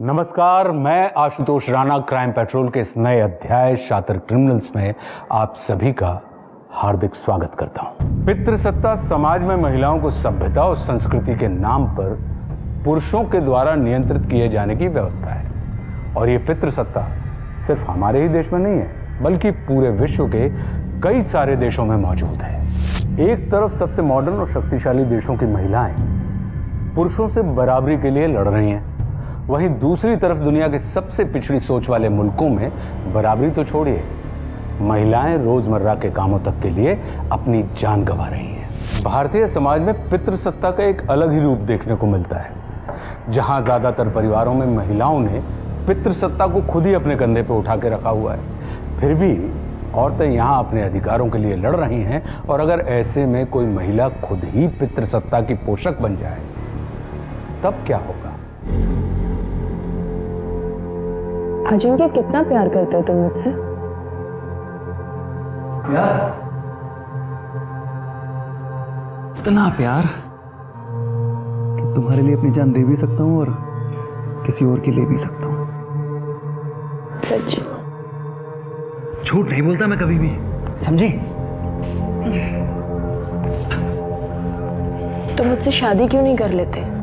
नमस्कार, मैं Ashutosh Rana crime petrol के इस नए अध्याय शातिर क्रिमिनल्स में आप सभी का हार्दिक स्वागत करता हूं। पितृसत्ता समाज में महिलाओं को सभ्यता और संस्कृति के नाम पर पुरुषों के द्वारा नियंत्रित किए जाने की व्यवस्था है और ये पितृसत्ता सिर्फ हमारे ही देश में नहीं है बल्कि पूरे विश्व के कई सारे देशों में मौजूद है। एक तरफ सबसे मॉडर्न और शक्तिशाली देशों की महिलाएं पुरुषों से बराबरी के लिए लड़ रही हैं, वहीं दूसरी तरफ दुनिया के सबसे पिछड़ी सोच वाले मुल्कों में बराबरी तो छोड़िए, महिलाएं रोजमर्रा के कामों तक के लिए अपनी जान गंवा रही हैं। भारतीय समाज में पितृसत्ता का एक अलग ही रूप देखने को मिलता है, जहां ज्यादातर परिवारों में महिलाओं ने पितृसत्ता को खुद ही अपने कंधे पर उठा के रखा हुआ है। फिर भी औरतें यहां अपने अधिकारों के लिए लड़ रही हैं और अगर ऐसे में कोई महिला खुद ही पितृसत्ता की पोषक बन जाए तब क्या होगा? अजिंक्य, कितना प्यार करते हो तुम मुझसे? प्यार? इतना प्यार कि तुम्हारे लिए अपनी जान दे भी सकता हूँ और किसी और की ले भी सकता हूँ। सच? झूठ नहीं बोलता मैं कभी भी, समझी? तुम मुझसे शादी क्यों नहीं कर लेते?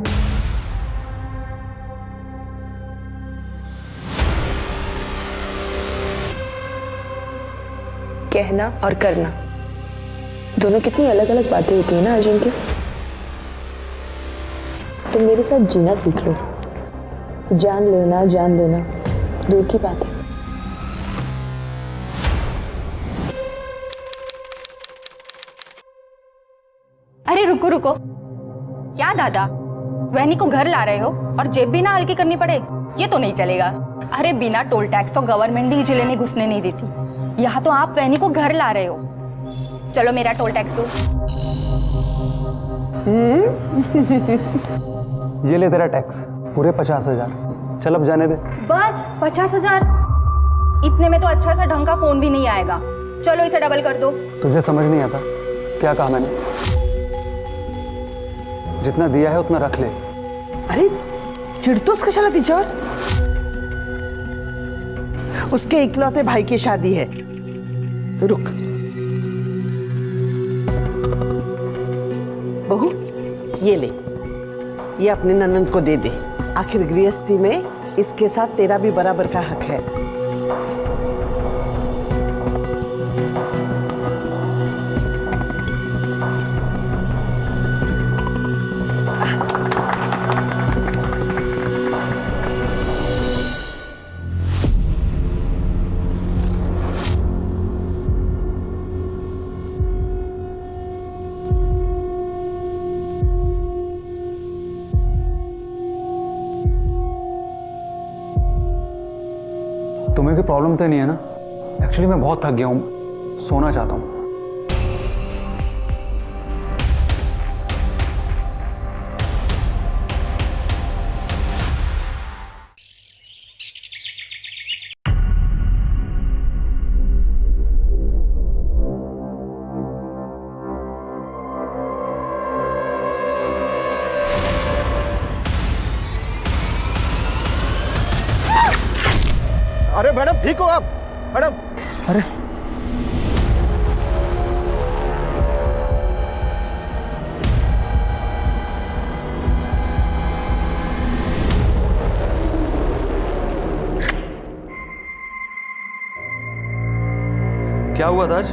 कहना और करना दोनों कितनी अलग अलग बातें होती है ना अजिंक्य। तुम मेरे साथ जीना सीख लो। जान लेना जान देना दूर की बात है। अरे रुको रुको, क्या दादा, वहनी को घर ला रहे हो और जेब भी ना हल्की करनी पड़े? ये तो नहीं चलेगा। अरे बिना टोल टैक्स तो गवर्नमेंट भी जिले में घुसने नहीं देती। यहाँ तो आप वहनी को घर ला रहे हो। चलो मेरा टोल टैक्स दो। ये ले तेरा टैक्स, पूरे 50,000। चल अब जाने दे। बस 50,000? इतने में तो अच्छा सा ढंग का फोन भी नहीं आएगा। चलो इसे डबल कर दो। तुझे समझ नहीं आता क्या कहा मैंने? जितना दिया है उतना रख ले। अरे चिढ़तोस कशाला तिच्यावर? उसके इकलौते भाई की शादी है। रुक बहू, ये ले, ये अपने ननंद को दे दे। आखिर गृहस्थी में इसके साथ तेरा भी बराबर का हक है। तुम्हें कोई प्रॉब्लम तो नहीं है ना? एक्चुअली मैं बहुत थक गया हूँ, सोना चाहता हूँ। अरे मैडम, ठीक हो आप? मैडम, अरे क्या हुआ ताज?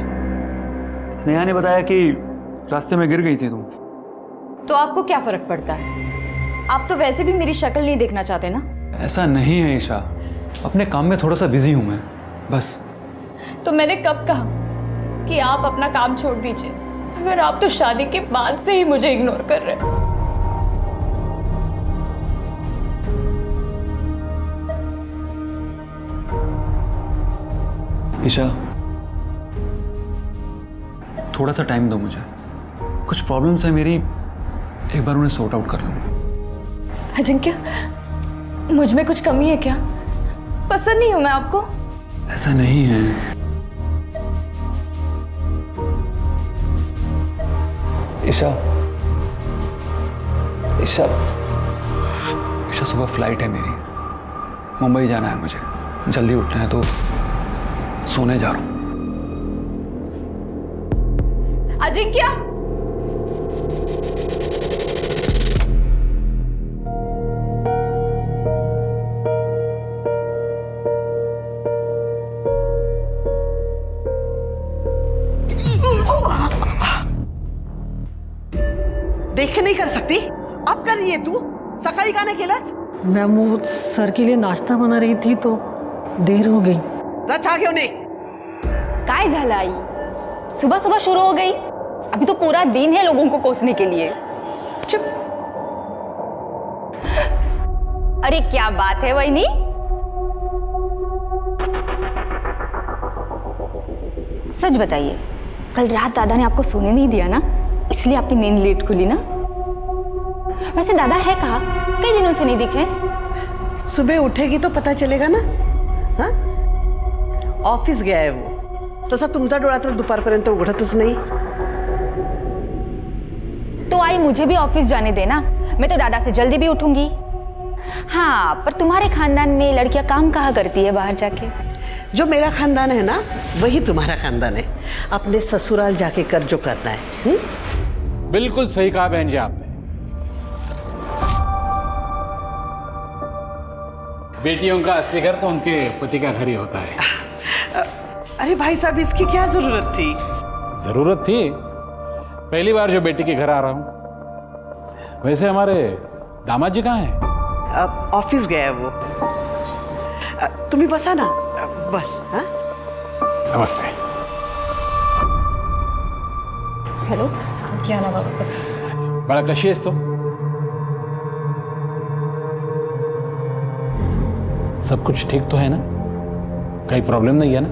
स्नेहा ने बताया कि रास्ते में गिर गई थी तुम। तो आपको क्या फर्क पड़ता है? आप तो वैसे भी मेरी शक्ल नहीं देखना चाहते ना। ऐसा नहीं है ईशा, अपने काम में थोड़ा सा बिजी हूं मैं, बस। तो मैंने कब कहा कि आप अपना काम छोड़ दीजिए? अगर आप तो शादी के बाद से ही मुझे इग्नोर कर रहे हो। ईशा, थोड़ा सा टाइम दो मुझे, कुछ प्रॉब्लम्स है मेरी, एक बार उन्हें सॉर्ट आउट कर लूं। अजिंक्य, मुझ में कुछ कमी है क्या? पसंद नहीं हूं मैं आपको? ऐसा नहीं है। ईशा, ईशा, ईशा सुबह फ्लाइट है मेरी, मुंबई जाना है मुझे, जल्दी उठना है, तो सोने जा रहा हूँ। अजिंक्य, देख नहीं कर सकती? अब कर रही है तू? सकाळी का नाही केलंस? मैम वो सर के लिए नाश्ता बना रही थी तो देर हो गई। जा चहा घेऊन ये। काय झालं आई? सुबह सुबह शुरू हो गई? अभी तो पूरा दिन है लोगों को कोसने के लिए। चुप। अरे क्या बात है वहीनी? सच बताइए, कल रात दादा ने आपको सोने नहीं दिया ना, इसलिए आपकी नींद लेट खुली ना? वैसे दादा है कहाँ? कई दिनों से नहीं दिखे। सुबह उठेगी तो पता चलेगा ना। हाँ, ऑफिस गया है वो। तसा तुमचा डोळा तर दुपारपर्यंत उघडतच नाही। तो आई मुझे भी ऑफिस जाने देना, मैं तो दादा से जल्दी भी उठूंगी। हाँ, पर तुम्हारे खानदान में लड़कियां काम कहाँ करती है बाहर जाके? जो मेरा खानदान है ना, वही तुम्हारा खानदान है। अपने ससुराल जाके कर जो करना है। बिल्कुल सही कहा बहन जी आपने। बेटियों का असली घर तो उनके पति का घर ही होता है। अरे भाई साहब, इसकी क्या जरूरत थी? जरूरत थी, पहली बार जो बेटी के घर आ रहा हूं। वैसे हमारे दामाद जी कहाँ हैं? ऑफिस गया है वो। तुम्ही बसा ना, बस। हाँ, नमस्ते। हेलो, क्या ना बाबा बस। बड़ा कशी आहेस तो? सब कुछ ठीक तो है ना? कहीं प्रॉब्लम नहीं है ना?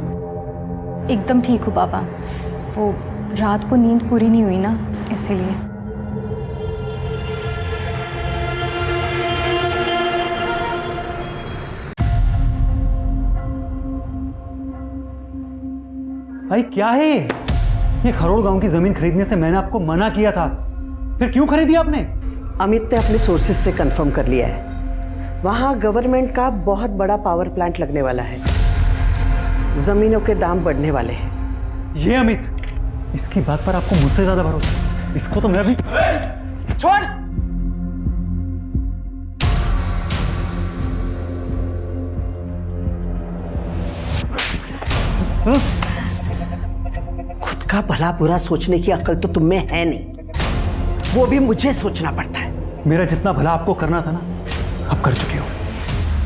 एकदम ठीक हूँ बाबा, वो रात को नींद पूरी नहीं हुई ना, इसीलिए। भाई क्या है ये खरोड़ गांव की जमीन खरीदने से मैंने आपको मना किया था, फिर क्यों खरीदी आपने? अमित ने अपने सोर्सेज से कंफर्म कर लिया है। वहां गवर्नमेंट का बहुत बड़ा पावर प्लांट लगने वाला है। जमीनों के दाम बढ़ने वाले हैं। ये अमित, इसकी बात पर आपको मुझसे ज्यादा भरोसा है। इसको तो मैं भी छोड़। खुद का भला बुरा सोचने की अक्ल तो तुम में है नहीं, वो भी मुझे सोचना पड़ता है। मेरा जितना भला आपको करना था ना, आप कर चुके हो।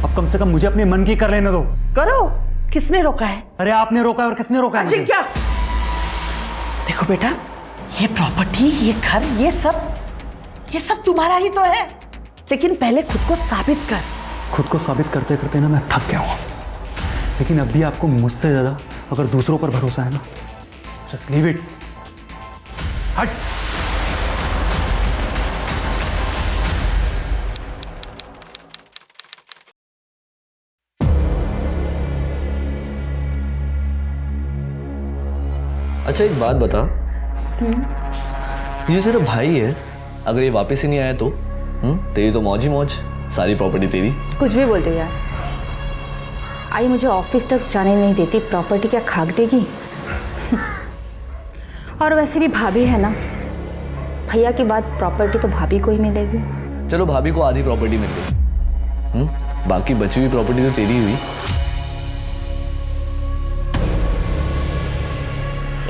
अब कम से कम मुझे अपने मन की कर लेने दो। करो। किसने रोका है? अरे आपने रोका है, और किसने रोका है? क्या? देखो बेटा, ये प्रॉपर्टी, ये घर, ये सब तुम्हारा ही तो है। लेकिन पहले खुद को साबित कर। खुद को साबित करते करते ना मैं थक गया हूं। लेकिन अब भी आपको मुझसे ज्यादा अगर दूसरों पर भरोसा है ना, जस्ट लीव इट। हट। अच्छा एक बात बता, ये तेरा भाई है, अगर ये वापस ही नहीं आया तो तेरी तो मौज ही मौज, सारी प्रॉपर्टी तेरी। कुछ भी बोलते हो यार। आई मुझे ऑफिस तक जाने नहीं देती, प्रॉपर्टी क्या खाक देगी? और वैसे भी भाभी है ना, भैया के बाद प्रॉपर्टी तो भाभी को ही मिलेगी। चलो भाभी को आधी प्रॉपर्टी मिल गई, बाकी बची हुई प्रॉपर्टी तो तेरी हुई।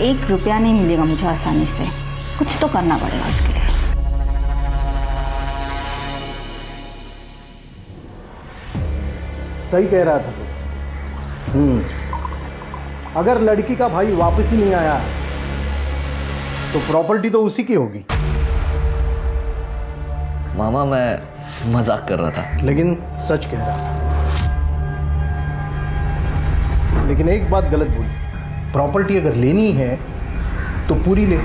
1 रुपया नहीं मिलेगा मुझे आसानी से, कुछ तो करना पड़ेगा उसके लिए। सही कह रहा था तू। अगर लड़की का भाई वापस ही नहीं आया तो प्रॉपर्टी तो उसी की होगी। मामा मैं मजाक कर रहा था। लेकिन सच कह रहा था। लेकिन एक बात गलत बोली, प्रॉपर्टी अगर लेनी है तो पूरी ले,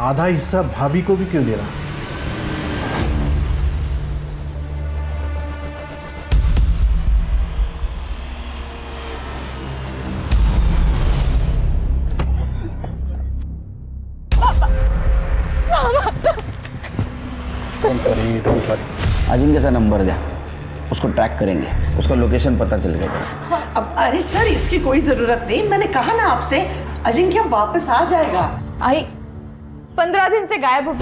आधा हिस्सा भाभी को भी क्यों देना? अजिंक्यचा नंबर द्या, उसको ट्रैक करेंगे, उसका लोकेशन पता चल जाएगा। अब अरे सर, इसकी कोई जरूरत नहीं, मैंने कहा ना आपसे, अजिंक्य वापस आ जाएगा। आई 15 दिन से गायब हो,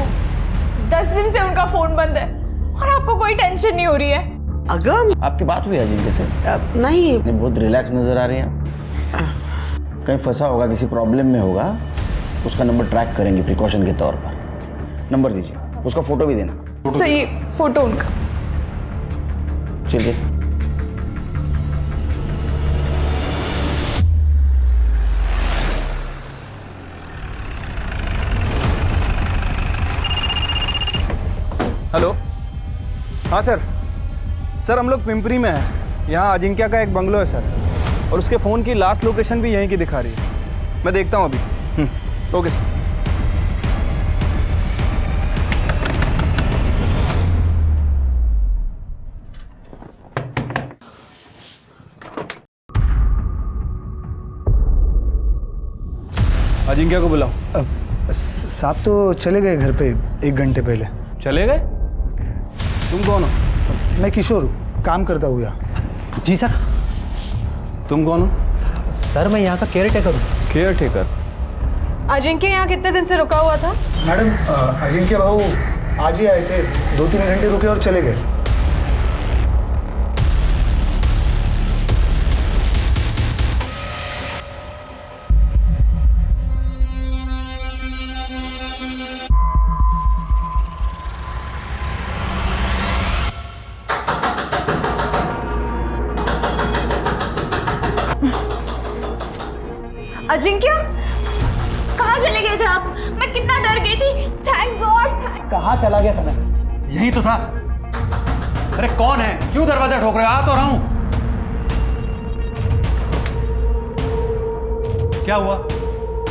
10 दिन से उनका फोन बंद है और आपको कोई टेंशन नहीं हो रही है? अगम, आपकी बात हुई अजिंक्य से? नहीं। बहुत रिलैक्स नजर आ रही हैं। कहीं फंसा होगा, किसी प्रॉब्लम में होगा, उसका नंबर ट्रैक करेंगे प्रिकॉशन के तौर पर। नंबर दीजिए, उसका फोटो भी देना। सही फोटो उनका। चलिए। हेलो, हाँ सर। सर हम लोग पिंपरी में हैं। यहाँ अजिंक्य का एक बंगलो है सर, और उसके फ़ोन की लास्ट लोकेशन भी यहीं की दिखा रही है। मैं देखता हूँ अभी। Okay sir. अजिंक्य को बुलाओ। साहब तो चले गए घर पे 1 घंटे पहले। चले गए? तुम कौन हो? मैं किशोर, काम करता हूँ यहाँ। जी सर। तुम कौन हो? सर मैं यहाँ का केयर टेकर हूँ। Caretaker? अजिंक्य यहाँ कितने दिन से रुका हुआ था? मैडम, अजिंक्य भाऊ आज ही आए थे, 2-3 घंटे रुके और चले गए। अजिंक्य, कहाँ चले गए थे आप? मैं कितना डर गई थी। Thank God. कहाँ चला गया था मैं? यही तो था। अरे कौन है? क्यों दरवाजा ठोक रहे हो? आ तो रहा हूं। क्या हुआ?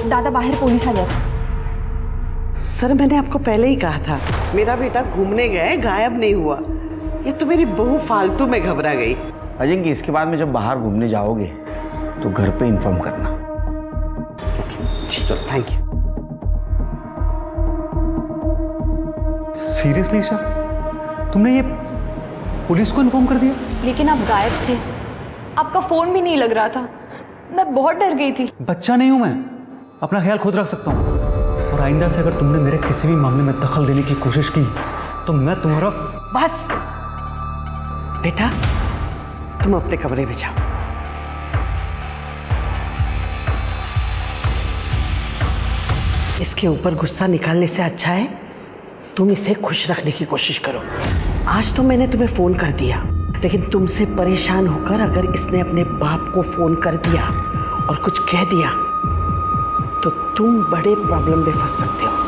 दादा बाहर पुलिस आ गया। सर मैंने आपको पहले ही कहा था, मेरा बेटा घूमने गए, गायब नहीं हुआ। ये तो मेरी बहू फालतू में घबरा गई। अजिंक्य, इसके बाद में जब बाहर घूमने जाओगे तो घर पे इन्फॉर्म करना। चलो, थैंक यू। सीरियसली ईशा, तुमने ये पुलिस को इन्फॉर्म कर दिया? लेकिन आप गायब थे, आपका फोन भी नहीं लग रहा था। मैं बहुत डर गई थी। बच्चा नहीं हूं मैं, अपना ख्याल खुद रख सकता हूँ। और आइंदा से अगर तुमने मेरे किसी भी मामले में दखल देने की कोशिश की तो मैं तुम्हारा... बस बेटा, तुम अपने कमरे में जाओ। इसके ऊपर गुस्सा निकालने से अच्छा है तुम इसे खुश रखने की कोशिश करो। आज तो मैंने तुम्हें फोन कर दिया, लेकिन तुमसे परेशान होकर अगर इसने अपने बाप को फोन कर दिया और कुछ कह दिया तो तुम बड़े प्रॉब्लम में फंस सकते हो।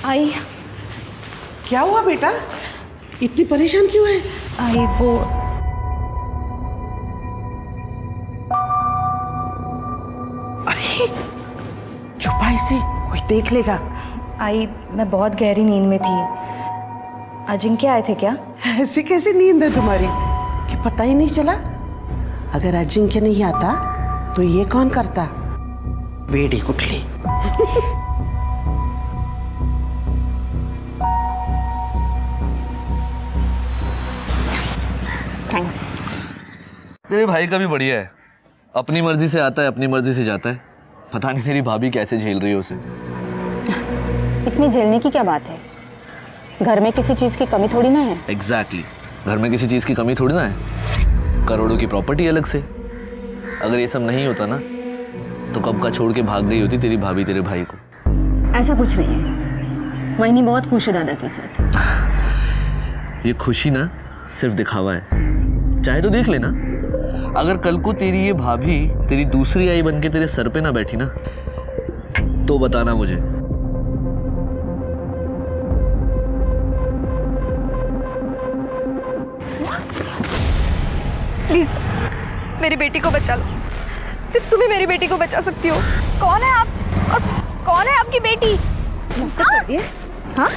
आई, क्या हुआ बेटा, इतनी परेशान क्यों है? आई वो अरे छुपा इसे, कोई देख लेगा। आई मैं बहुत गहरी नींद में थी। अजिंक्य आए थे क्या? ऐसी कैसी नींद है तुम्हारी कि पता ही नहीं चला? अगर अजिंक्य नहीं आता तो ये कौन करता? वेड़ी कुटली। थैंक्स। तेरे भाई का भी बढ़िया है, अपनी मर्जी से आता है, अपनी मर्जी से जाता है। पता नहीं तेरी भाभी कैसे झेल रही है उसे। इसमें झेलने की क्या बात है? घर में किसी चीज की कमी थोड़ी ना है। एग्जैक्टली, घर में किसी चीज की कमी थोड़ी ना है। करोड़ों की प्रॉपर्टी अलग से, अगर ये सब नहीं होता ना तो कब का छोड़ के भाग गई होती तेरी भाभी तेरे भाई को। ऐसा कुछ नहीं है, वहीनी बहुत खुश है दादा के साथ। ये खुशी ना सिर्फ दिखावा है, चाहे तो देख लेना। अगर कल को तेरी ये भाभी तेरी दूसरी आई बन के तेरे सर पे ना बैठी ना तो बताना मुझे। प्लीज मेरी बेटी को बचा लो, सिर्फ तुम ही मेरी बेटी को बचा सकती हो। कौन है आप और कौन है आपकी बेटी? हाँ,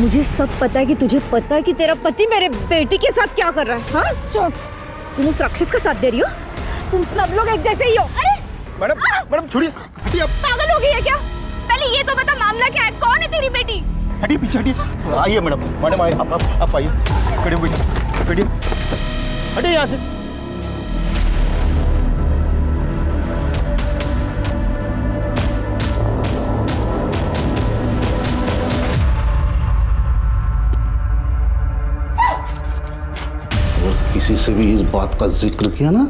मुझे सब पता है कि तुझे पता है कि तेरा पति मेरे बेटी के साथ क्या कर रहा है। हाँ, चुप। तुम उस राक्षस का साथ दे रही हो। तुम सब लोग एक जैसे ही हो। अरे मैडम छोड़िए, हटिए आप। पागल हो गई है क्या? पहले ये तो बता मामला क्या है, कौन है तेरी बेटी? हटिए पीछे हटिए। आइए मैडम आइए, आप आइए। बैठिए हटिए यहाँ से। किसी से भी इस बात का जिक्र किया ना,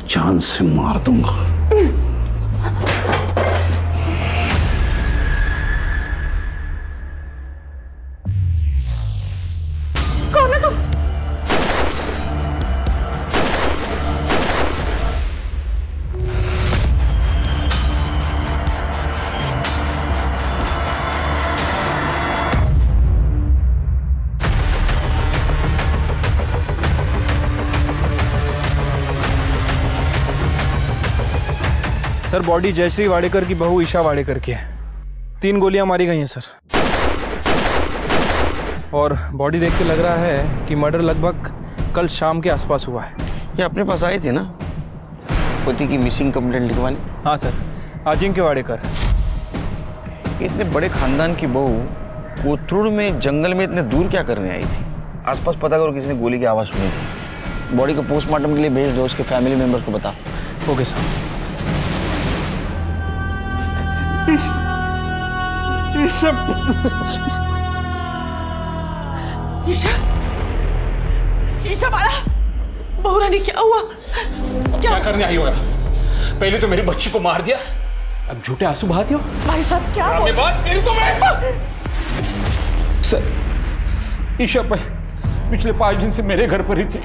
जान से मार दूंगा। कौन है तुम? सर बॉडी जयश्री वाडेकर की बहू ईशा वाडेकर की है। 3 गोलियां मारी गई हैं सर, और बॉडी देख के लग रहा है कि मर्डर लगभग कल शाम के आसपास हुआ है। ये अपने पास आई थी ना पति की मिसिंग कंप्लेंट लिखवाने? हाँ सर, अजिंक्य वाडेकर। इतने बड़े खानदान की बहू कोथरूड में जंगल में इतने दूर क्या करने आई थी? आसपास पता करो किसी ने गोली की आवाज़ सुनी थी। बॉडी को पोस्टमार्टम के लिए भेज दो, उसके फैमिली मेंबर्स को बताओ। Okay sir. ईशा बाला, बहू रानी क्या हुआ? क्या करने आई हो? पहले तो मेरी बच्ची को मार दिया, अब झूठे आंसू बहाते हो। भाई साहब क्या बात तेरी तो मैं। सर, ईशा पिछले 5 दिन से मेरे घर पर ही थी,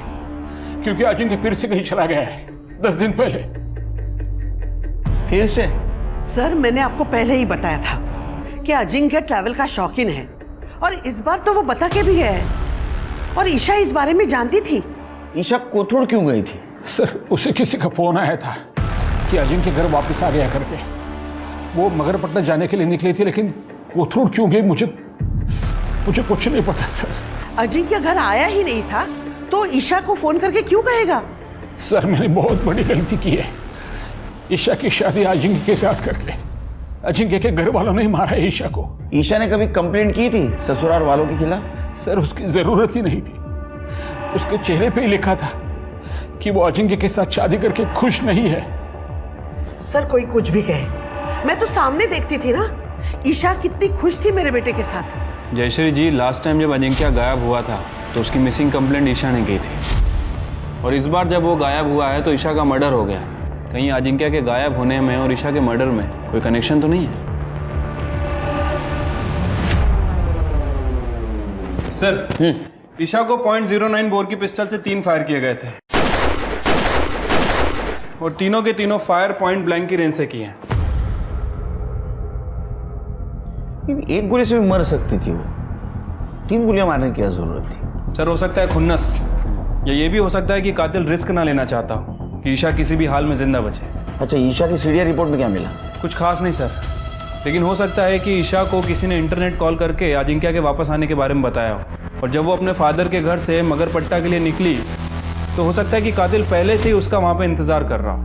क्योंकि अजिंक्य फिर से कहीं चला गया है 10 दिन पहले। फिर से? सर मैंने आपको पहले ही बताया था कि अजिंक्य ट्रैवल का शौकीन है, और इस बार तो वो बता के भी गया है, और ईशा इस बारे में जानती थी। ईशा कोथरूड क्यों गई थी? सर, उसे किसी का फोन आया था कि अजिंक्य घर वापस आ गया करके। वो मगरपट्टा जाने के लिए निकली थी, लेकिन कोथरूड क्यों गई मुझे कुछ नहीं पता सर। अजिंक्य घर आया ही नहीं था तो ईशा को फोन करके क्यों कहेगा? सर, मैंने बहुत बड़ी गलती की है। ईशा की शादी अजिंक्य के साथ करके अजिंक्य के घर वालों ने मारा है ईशा को। ईशा ने कभी कंप्लेंट की थी ससुराल वालों के खिलाफ? सर, उसकी जरूरत ही नहीं थी। उसके चेहरे पे ही लिखा था कि वो अजिंक्य के साथ शादी करके खुश नहीं है। सर कोई कुछ भी कहे, मैं तो सामने देखती थी ना, ईशा कितनी खुश थी मेरे बेटे के साथ। जयश्री जी, लास्ट टाइम जब अजिंक्य गायब हुआ था तो उसकी मिसिंग कंप्लेंट ईशा ने की थी, और इस बार जब वो गायब हुआ है तो ईशा का मर्डर हो गया। कहीं अजिंक्य के गायब होने में और ईशा के मर्डर में कोई कनेक्शन तो नहीं है? सर, ईशा को .09 बोर की पिस्टल से 3 फायर किए गए थे, और तीनों के तीनों फायर पॉइंट ब्लैंक की रेंज से किए हैं। एक गोली से भी मर सकती थी वो, 3 गोलियां मारने की क्या जरूरत थी? सर, हो सकता है खुन्नस, या ये भी हो सकता है कि कातिल रिस्क ना लेना चाहता हो कि ईशा किसी भी हाल में जिंदा बचे। अच्छा, ईशा की सीडिया रिपोर्ट में क्या मिला? कुछ खास नहीं सर, लेकिन हो सकता है कि ईशा को किसी ने इंटरनेट कॉल करके अजिंक्य के वापस आने के बारे में बताया हो, और जब वो अपने फादर के घर से मगरपट्टा के लिए निकली तो हो सकता है कि कातिल पहले से ही उसका वहां पे इंतजार कर रहा हो।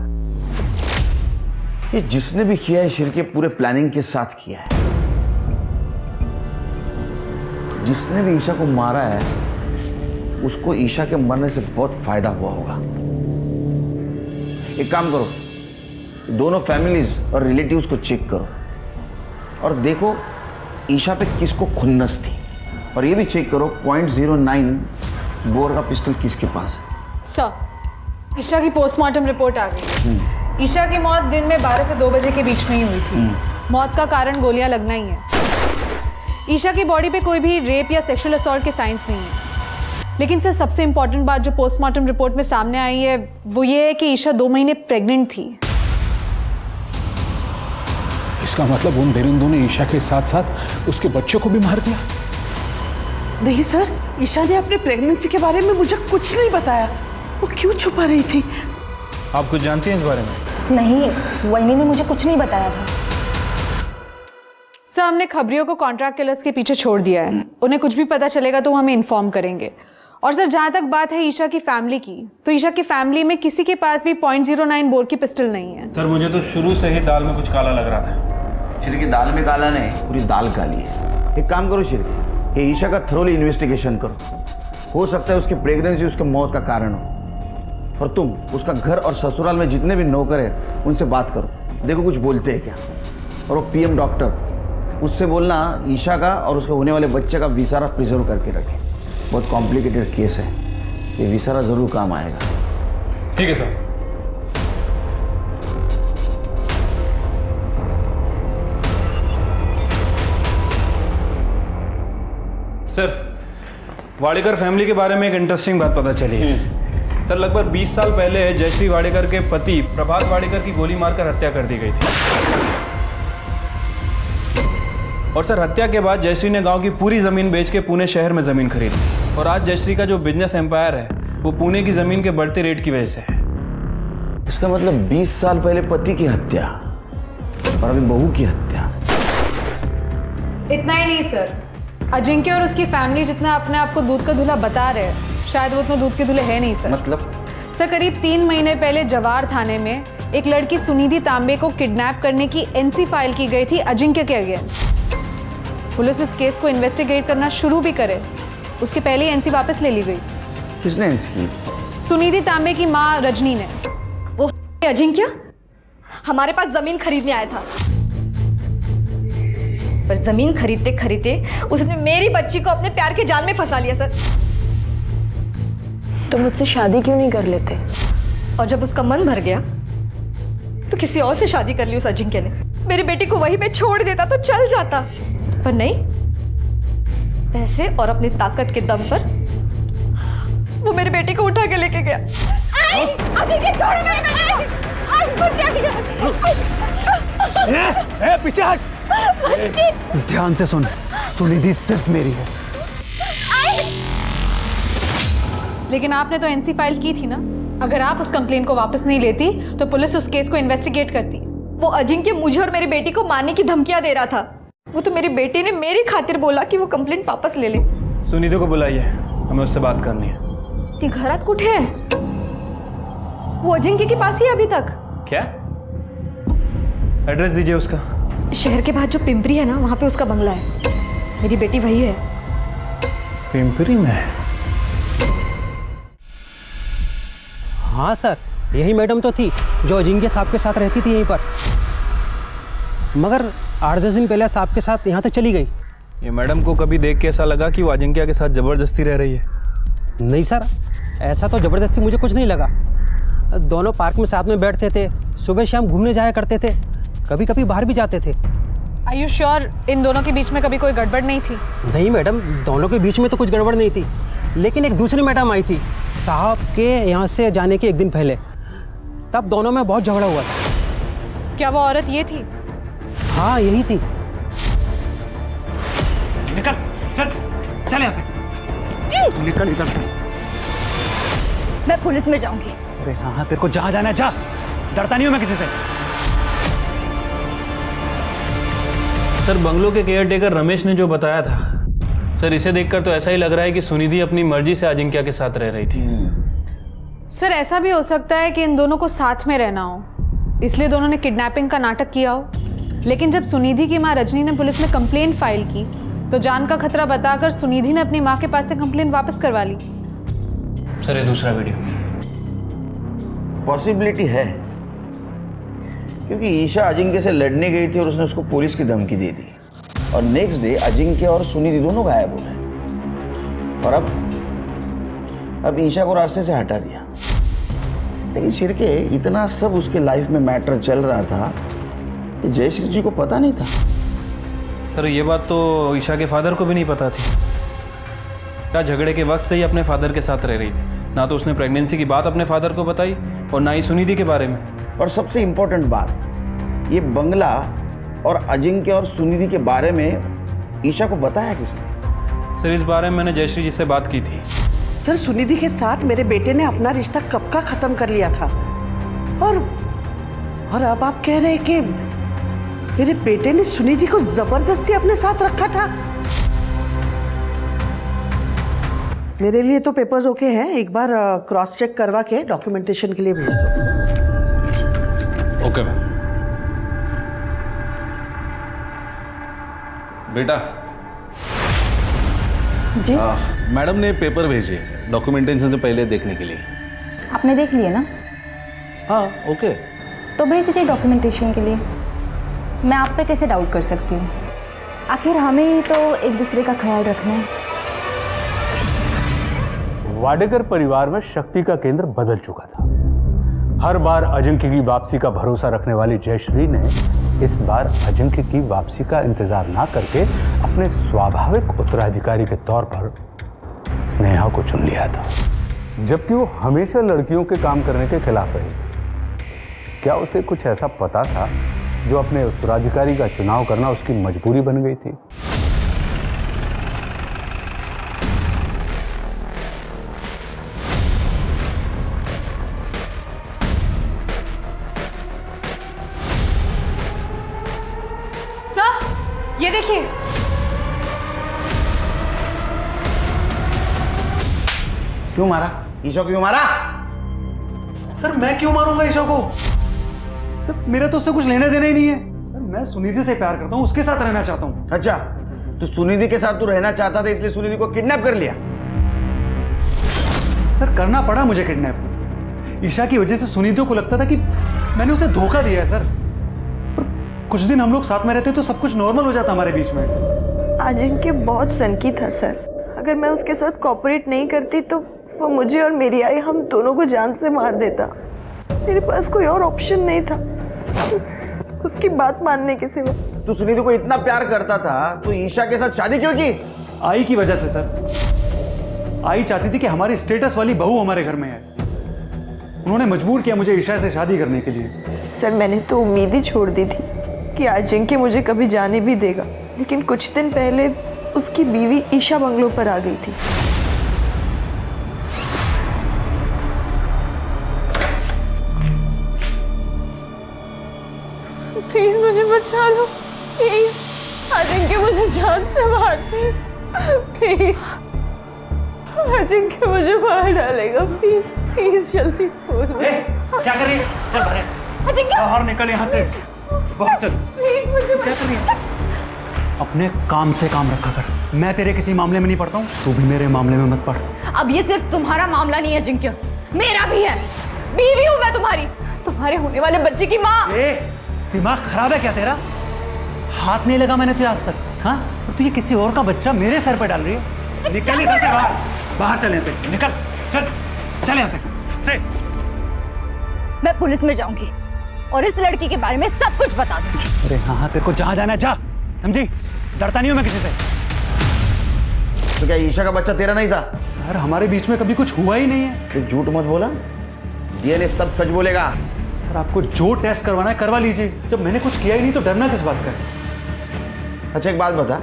ये जिसने भी किया है शिरके पूरे प्लानिंग के साथ किया है। जिसने भी ईशा को मारा है उसको ईशा के मरने से बहुत फायदा हुआ होगा। एक काम करो, दोनों फैमिलीज और रिलेटिव्स को चेक करो और देखो ईशा पे किसको खुन्नस थी, और ये भी चेक करो .09 बोर का पिस्टल किसके पास है। सर, ईशा की पोस्टमार्टम रिपोर्ट आ गई। ईशा की मौत दिन में 12 से 2 बजे के बीच में ही हुई थी। मौत का कारण गोलियां लगना ही है। ईशा की बॉडी पे कोई भी रेप या सेक्सुअल असॉल्ट के साइंस नहीं है। लेकिन सर सबसे इंपॉर्टेंट बात जो पोस्टमार्टम रिपोर्ट में सामने आई है वो ये है कि ईशा 2 महीने प्रेग्नेंट थी। इसका मतलब उन दरिंदों ने ईशा के साथ साथ उसके बच्चों को भी मार दिया? नहीं सर, ईशा ने अपने प्रेगनेंसी के बारे में मुझे कुछ नहीं बताया। वो क्यों छुपा रही थी? आप कुछ जानती हैं इस बारे में? नहीं, वहीनी ने मुझे कुछ नहीं बताया था। सर हमने खबरियों को कॉन्ट्रैक्ट किलर्स के पीछे छोड़ दिया है। उन्हें कुछ भी पता चलेगा तो वो हमें इन्फॉर्म करेंगे। और सर जहाँ तक बात है ईशा की फैमिली की, तो ईशा की फैमिली में किसी के पास भी .09 बोर की पिस्टल नहीं है। सर मुझे तो शुरू से ही दाल में कुछ काला लग रहा था। श्री की दाल में काला नहीं, पूरी दाल काली है। एक काम करो श्री, ये ईशा का थरोली इन्वेस्टिगेशन करो। हो सकता है उसकी प्रेगनेंसी उसके मौत का कारण हो। और तुम उसका घर और ससुराल में जितने भी नौकर हैं उनसे बात करो, देखो कुछ बोलते हैं क्या। और वो पीएम डॉक्टर, उससे बोलना ईशा का और उसके होने वाले बच्चे का विसारा प्रिजर्व करके रखे। बहुत कॉम्प्लिकेटेड केस है, ये विसारा जरूर काम आएगा। ठीक है सर। सर वाडेकर फैमिली के बारे में एक इंटरेस्टिंग बात पता चली है। सर लगभग 20 साल पहले जयश्री वाडेकर के पति प्रभात वाडेकर की गोली मारकर हत्या कर दी गई थी। और सर हत्या के बाद जयश्री ने गांव की पूरी जमीन बेच के पुणे शहर में जमीन खरीदी। और आज जयश्री का जो बिजनेस एम्पायर है वो पुणे की जमीन के बढ़ते रेट की वजह से है। इसका मतलब 20 साल पहले पति की हत्या और अभी बहू की हत्या। इतना ही नहीं सर, अजिंक्य और उसकी फैमिली जितना अपने आप को दूध का दूल्हा बता रहे हैं, शायद वो उतने दूध के दूल्हे हैं नहीं सर। मतलब? सर करीब 3 महीने पहले जवार थाने में एक लड़की सुनिधि तांबे को किडनैप करने की एनसी फाइल की गई थी अजिंक्य के अगेंस्ट। पुलिस इस केस को इन्वेस्टिगेट करना शुरू भी करे उसके पहले ही एनसी वापस ले ली गई। किसने एनसी की? सुनिधि तांबे की माँ रजनी ने। वो अजिंक्य हमारे पास जमीन खरीदने आया था, पर जमीन खरीदते खरीदते उसने मेरी बच्ची को अपने प्यार के जाल में फंसा लिया सर। तो मुझसे शादी क्यों नहीं कर लेते? और जब उसका मन भर गया तो किसी और से शादी कर ली उस अजिंक्य ने। मेरी बेटी को वहीं पे छोड़ देता तो चल जाता, पर नहीं, पैसे और अपनी ताकत के दम पर वो मेरी बेटी को उठा के लेके गया। अजिंक्य छोड़ो मेरी बेटी, पीछे हट। ध्यान से सुन, सुनिधि सिर्फ मेरी है। लेकिन आपने तो एनसी फाइल की थी ना। अगर आप उस कंप्लेन को वापस नहीं लेती तो पुलिस उस केस को इन्वेस्टिगेट करती। वो अजिंक्य मुझे और मेरी बेटी को मारने की धमकियां दे रहा था। वो तो मेरी बेटी ने मेरी खातिर बोला कि वो कंप्लेंट वापस ले ले। सुनिधि को बुलाइए, हमें उससे बात करनी है। ती घरात कुठे है? वो अजिंक्य के पास ही है अभी तक। क्या? एड्रेस दीजिए उसका। शहर के बाद जो पिंपरी है ना, वहाँ पे उसका बंगला है। मेरी बेटी वही है। पिंपरी में? हाँ सर, यही मैडम तो थी जो अजिंक्य साहब के साथ रहती थी यहीं पर, मगर 8-10 दिन पहले साहब के साथ यहाँ तक चली गई। ये मैडम को कभी देख के ऐसा लगा कि वो अजिंक्य के साथ जबरदस्ती रह रही है? नहीं सर, ऐसा तो ज़बरदस्ती मुझे कुछ नहीं लगा। दोनों पार्क में साथ में बैठते थे, सुबह शाम घूमने जाया करते थे, कभी कभी बाहर भी जाते थे। Are you sure इन दोनों के बीच में कभी कोई गड़बड़ नहीं थी? नहीं मैडम, दोनों के बीच में तो कुछ गड़बड़ नहीं थी, लेकिन एक दूसरी मैडम आई थी साहब के यहाँ से जाने के 1 दिन पहले, तब दोनों में बहुत झगड़ा हुआ था। क्या वो औरत ये थी? हाँ यही थी। निकल, चल यहाँ से। निकल इधर से। मैं पुलिस में जाऊंगी। अरे हाँ, तेरे को जहाँ जाना है जा, डरता नहीं हूँ मैं किसी से। सर बंगलो के केयरटेकर रमेश ने जो बताया था, सर इसे देखकर तो ऐसा ही लग रहा है कि सुनिधि अपनी मर्जी से अजिंक्य के साथ रह रही थी। सर ऐसा भी हो सकता है कि इन दोनों को साथ में रहना हो, इसलिए दोनों ने किडनैपिंग का नाटक किया हो। लेकिन जब सुनिधि की माँ रजनी ने पुलिस में कंप्लेंट फाइल की तो जान का खतरा बताकर सुनिधि ने अपनी माँ के पास से कंप्लेंट वापस करवा ली। सर ये दूसरा वीडियो। पॉसिबिलिटी है, क्योंकि ईशा अजिंक्य से लड़ने गई थी और उसने उसको पुलिस की धमकी दे दी, और नेक्स्ट डे अजिंक्य और सुनिधि दोनों गायब हो गए, और अब ईशा को रास्ते से हटा दिया। लेकिन शिरके इतना सब उसके लाइफ में मैटर चल रहा था कि जयश्री जी को पता नहीं था। सर ये बात तो ईशा के फादर को भी नहीं पता थी। क्या झगड़े के वक्त से ही अपने फादर के साथ रह रही थी। ना तो उसने प्रेगनेंसी की बात अपने फादर को बताई और ना ही सुनिधि के बारे में। और सबसे इम्पोर्टेंट बात, ये बंगला और अजिंक्य और सुनिधि के बारे में ईशा को बताया किसने? सर इस बारे में मैंने जयश्री जी से बात की थी। सर सुनिधि के साथ मेरे बेटे ने अपना रिश्ता कब का खत्म कर लिया था, और अब आप कह रहे हैं कि मेरे बेटे ने सुनिधि को जबरदस्ती अपने साथ रखा था। मेरे लिए तो पेपर्स ओके हैं, एक बार क्रॉस चेक करवा के डॉक्यूमेंटेशन के लिए भेज दो। Okay ma'am. बेटा जी मैडम ने पेपर भेजे डॉक्यूमेंटेशन से पहले देखने के लिए। आपने देख लिए ना? हाँ ओके। तो भेज दीजिए डॉक्यूमेंटेशन के लिए। मैं आप पे कैसे डाउट कर सकती हूँ? आखिर हमें ही तो एक दूसरे का ख्याल रखना है। वाडेकर परिवार में शक्ति का केंद्र बदल चुका था। हर बार अजिंक्य की वापसी का भरोसा रखने वाली जयश्री ने इस बार अजिंक्य की वापसी का इंतजार ना करके अपने स्वाभाविक उत्तराधिकारी के तौर पर स्नेहा को चुन लिया था, जबकि वो हमेशा लड़कियों के काम करने के खिलाफ रही थी। क्या उसे कुछ ऐसा पता था जो अपने उत्तराधिकारी का चुनाव करना उसकी मजबूरी बन गई थी? ये देखिए, क्यों मारा? ईशा को क्यों मारा? सर मैं क्यों मारूंगा ईशा को? सर मेरा तो उससे कुछ लेना देना ही नहीं है। सर मैं सुनिधि से प्यार करता हूँ, उसके साथ रहना चाहता हूँ। अच्छा, तो सुनिधि के साथ तू रहना चाहता था इसलिए सुनिधि को किडनैप कर लिया? सर करना पड़ा मुझे किडनैप। ईशा की वजह से सुनिधि को लगता था कि मैंने उसे धोखा दिया है सर। कुछ दिन हम लोग साथ में रहते तो सब कुछ नॉर्मल हो जाता हमारे बीच में। अजिंक्य बहुत सनकी था सर। अगर मैं उसके साथ कोऑपरेट नहीं करती तो वो मुझे और मेरी आई हम दोनों को जान से मार देता। मेरे पास कोई और ऑप्शन नहीं था उसकी बात मानने के सिवा। तू सुनिधि को इतना प्यार करता था तो ईशा के साथ शादी क्यों की? आई की वजह से सर। आई चाहती थी कि हमारी स्टेटस वाली बहू हमारे घर में है। उन्होंने मजबूर किया मुझे ईशा से शादी करने के लिए। सर मैंने तो उम्मीद ही छोड़ दी थी कि अजिंक्य मुझे कभी जाने भी देगा, लेकिन कुछ दिन पहले उसकी बीवी ईशा बंगलों पर आ गई थी। प्लीज मुझे बचा लो, प्लीज। अजिंक्य मुझे जान से मार दे, प्लीज। अजिंक्य मुझे मार डालेगा, प्लीज प्लीज जल्दी बोलो। क्या कर रही है? चल बाहर निकल यहाँ से। बहुत चल। प्लीज मुझे क्या कर रही है? अपने काम से काम रखा कर। मैं तेरे किसी मामले में नहीं पड़ता हूँ, तू भी मेरे मामले में मत पड़। अब ये सिर्फ तुम्हारा मामला नहीं है अजिंक्य, मेरा भी है। बीवी हूँ मैं तुम्हारी, तुम्हारे होने वाले बच्चे की माँ। दिमाग खराब है क्या तेरा? हाथ नहीं लगा मैंने तुझे आज तक, हाँ? और तू ये किसी और का बच्चा मेरे सर पे डाल रही है। निकल इधर से बाहर, बाहर चल यहाँ से, निकल, चल यहाँ से। मैं पुलिस में जाऊंगी और इस लड़की के बारे में सब कुछ बता दूंगी। अरे हाँ तेरे को जहाँ जाना है जा, समझी? डरता नहीं हूँ मैं किसी से। तो क्या ईशा का बच्चा तेरा नहीं था? सर हमारे बीच में कभी कुछ हुआ ही नहीं है। तो झूठ मत बोला, ये सब सच बोलेगा। सर आपको जो टेस्ट करवाना है करवा लीजिए, जब मैंने कुछ किया ही नहीं तो डरना किस बात का है? अच्छा एक बात बता,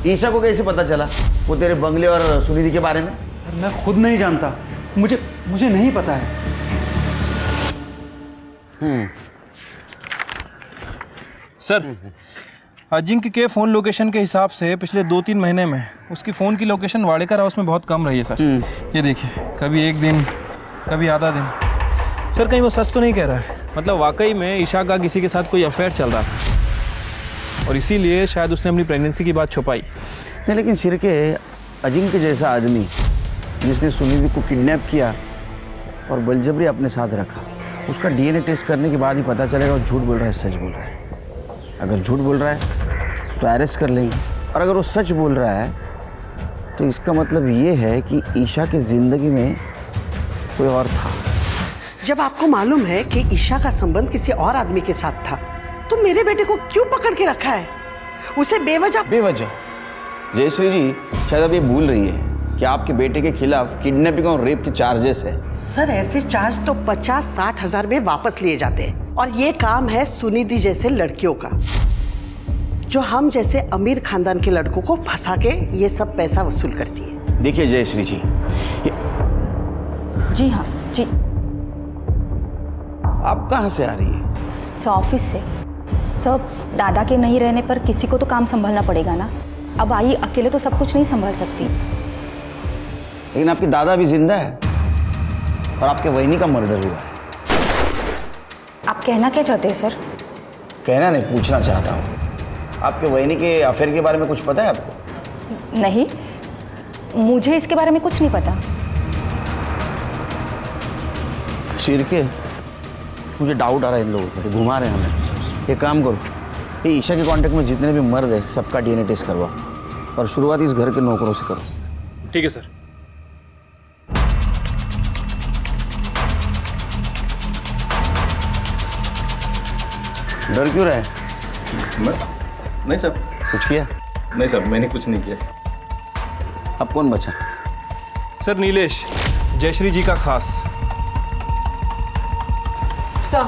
ईशा को कैसे पता चला वो तेरे बंगले और सुनिधि के बारे में? सर मैं खुद नहीं जानता, मुझे नहीं पता है। सर अजिंक्य के फ़ोन लोकेशन के हिसाब से पिछले 2-3 महीने में उसकी फ़ोन की लोकेशन वाडेकर हाउस में बहुत कम रही है सर। ये देखिए, कभी एक दिन कभी आधा दिन। सर कहीं वो सच तो नहीं कह रहा है? मतलब वाकई में ईशा का किसी के साथ कोई अफेयर चल रहा था और इसीलिए शायद उसने अपनी प्रेगनेंसी की बात छुपाई। नहीं लेकिन सिरके, अजिंक्य जैसा आदमी जिसने सुनिधि को किडनैप किया और बलजबरी अपने साथ रखा, उसका डीएनए टेस्ट करने के बाद ही पता चलेगा वो झूठ बोल रहा है सच बोल रहा है। अगर झूठ बोल रहा है तो अरेस्ट कर लेंगे, और अगर वो सच बोल रहा है तो इसका मतलब ये है कि ईशा की ज़िंदगी में कोई और था। जब आपको मालूम है कि ईशा का संबंध किसी और आदमी के साथ था, तो मेरे बेटे को क्यों पकड़ के रखा है? उसे बेवजह जयश्री जी शायद अब ये भूल रही है कि आपके बेटे के खिलाफ किडनैपिंग और रेप के चार्जेस है। सर, ऐसे चार्ज तो 50-60 हजार में वापस लिए जाते हैं, और ये काम है सुनिधि जैसे लड़कियों का, जो हम जैसे अमीर खानदान के लड़कों को फंसा के ये सब पैसा वसूल करती है। देखिए जयश्री जी, जी हाँ जी। आप कहाँ से आ रही है? ऑफिस से। सब दादा के नहीं रहने पर किसी को तो काम संभालना पड़ेगा ना। अब आई अकेले तो सब कुछ नहीं संभाल सकती। लेकिन आपके दादा भी जिंदा है और आपके वहिनी का मर्डर हुआ है। आप कहना क्या चाहते हैं सर? कहना नहीं, पूछना चाहता हूँ। आपके वहिनी के अफेयर के बारे में कुछ पता है आपको? नहीं, मुझे इसके बारे में कुछ नहीं पता। शिरके, मुझे डाउट आ रहा है इन लोगों पर, घुमा रहे हैं हमें। एक काम करो, ये ईशा के कांटेक्ट में जितने भी मर्द है सबका डीएनए टेस्ट करवाओ और शुरुआत इस घर के नौकरों से करो। ठीक है सर। डर क्यों रहा है? नहीं सर। कुछ किया? नहीं सर, मैंने कुछ नहीं किया। अब कौन बचा? सर नीलेश, जयश्री जी का खास। सर,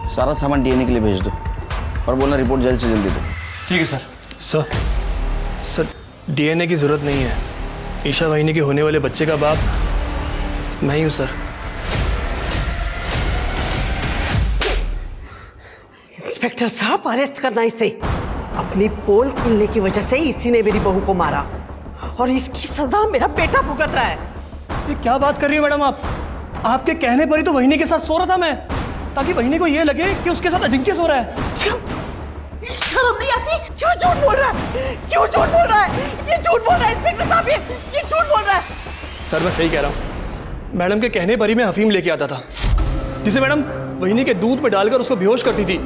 सारा सामान डीएनए के लिए भेज दो और बोलना रिपोर्ट जल्द से जल्दी दो। ठीक है सर। सर डीएनए की जरूरत नहीं है। ईशा वाहिनी के होने वाले बच्चे का बाप मैं ही हूँ सर। इंस्पेक्टर साहब, अरेस्ट करना इसे। अपनी पोल खुलने की वजह से इसी ने मेरी बहू को मारा और इसकी सजा मेरा बेटा भुगत रहा है। ये क्या बात कर रही है मैडम आप? आपके कहने पर ही तो वहिनी के साथ सो रहा था मैं, ताकि वहिनी को ये लगे कि उसके साथ अजिंक्य सो रहा है। क्यों? शर्म नहीं आती? क्यों झूठ बोल रहा है? क्यों झूठ बोल रहा है? ये झूठ बोल रहा है इंस्पेक्टर साहब, ये झूठ बोल रहा है। सर मैं सही कह रहा हूँ। मैडम के कहने पर ही मैं अफीम लेके आता था, जिसे मैडम वहिनी के दूध में डालकर उसको बेहोश करती थी।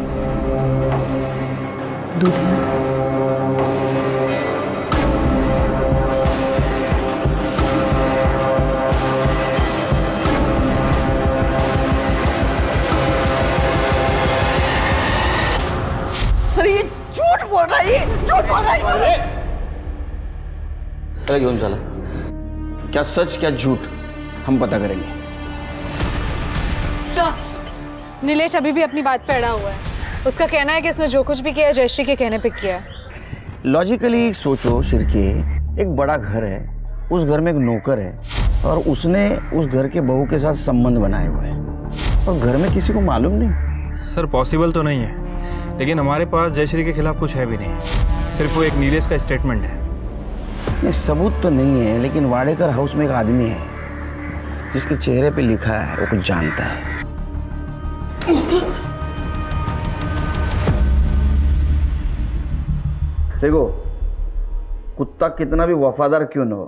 सर ये झूठ बोल रहा है, झूठ बोल रहा है। अरे घेऊन चला, क्या सच क्या झूठ हम पता करेंगे। सर, नीलेश अभी भी अपनी बात पे अड़ा हुआ है। उसका कहना है कि उसने जो कुछ भी किया है जयश्री के कहने पे किया है। लॉजिकली सोचो शिरके, एक बड़ा घर है, उस घर में एक नौकर है और उसने उस घर के बहू के साथ संबंध बनाए हुए हैं और घर में किसी को मालूम नहीं। सर पॉसिबल तो नहीं है, लेकिन हमारे पास जयश्री के खिलाफ कुछ है भी नहीं, सिर्फ वो एक नीलेश का स्टेटमेंट है। नहीं, सबूत तो नहीं है, लेकिन वाडेकर हाउस में एक आदमी है जिसके चेहरे पे लिखा है वो कुछ जानता है। देखो, कुत्ता कितना भी वफादार क्यों न हो,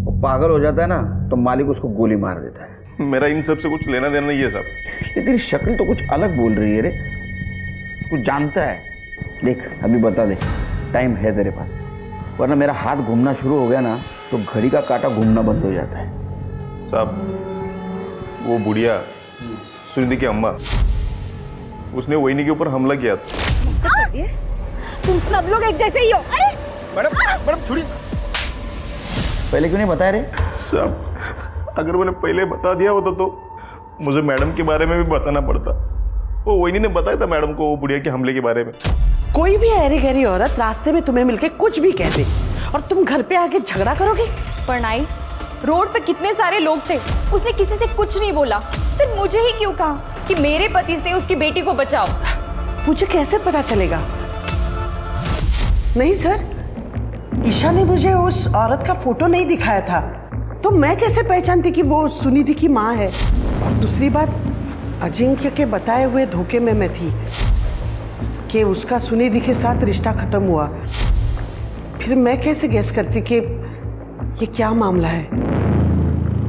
वो पागल हो जाता है ना तो मालिक उसको गोली मार देता है। मेरा इन सब से कुछ लेना देना नहीं है साहब। ये तेरी शक्ल तो कुछ अलग बोल रही है रे, कुछ जानता है। देख अभी बता दे, टाइम है तेरे पास, वरना मेरा हाथ घूमना शुरू हो गया ना तो घड़ी का कांटा घूमना बंद हो जाता है। साहब वो बुढ़िया सुनिधि की अम्मा, उसने वहिनी के ऊपर हमला किया था। तुम सब लोग एक जैसे ही हो। अरे मैडम मैडम छोड़िए। पहले क्यों नहीं बताया रे? साहब अगर मैंने पहले बता दिया होता तो मुझे मैडम के बारे में भी बताना पड़ता। वो वहिनी ने बताया था मैडम को वो बुढ़िया के हमले के बारे में। कोई भी ऐरी गहरी औरत रास्ते में तुम्हें मिलके कुछ भी कह दे और तुम घर पे आके झगड़ा करोगे? परनाई, रोड पे कितने सारे लोग थे, उसने किसी से कुछ नहीं बोला, सिर्फ मुझे ही क्यों कहा कि मेरे पति से उसकी बेटी को बचाओ। मुझे कैसे पता चलेगा? नहीं सर, ईशा ने मुझे उस औरत का फोटो नहीं दिखाया था, तो मैं कैसे पहचानती कि वो सुनिधि की माँ है? और दूसरी बात, अजिंक्य के बताए हुए धोखे में मैं थी कि उसका सुनिधि के साथ रिश्ता खत्म हुआ। फिर मैं कैसे गेस करती कि ये क्या मामला है?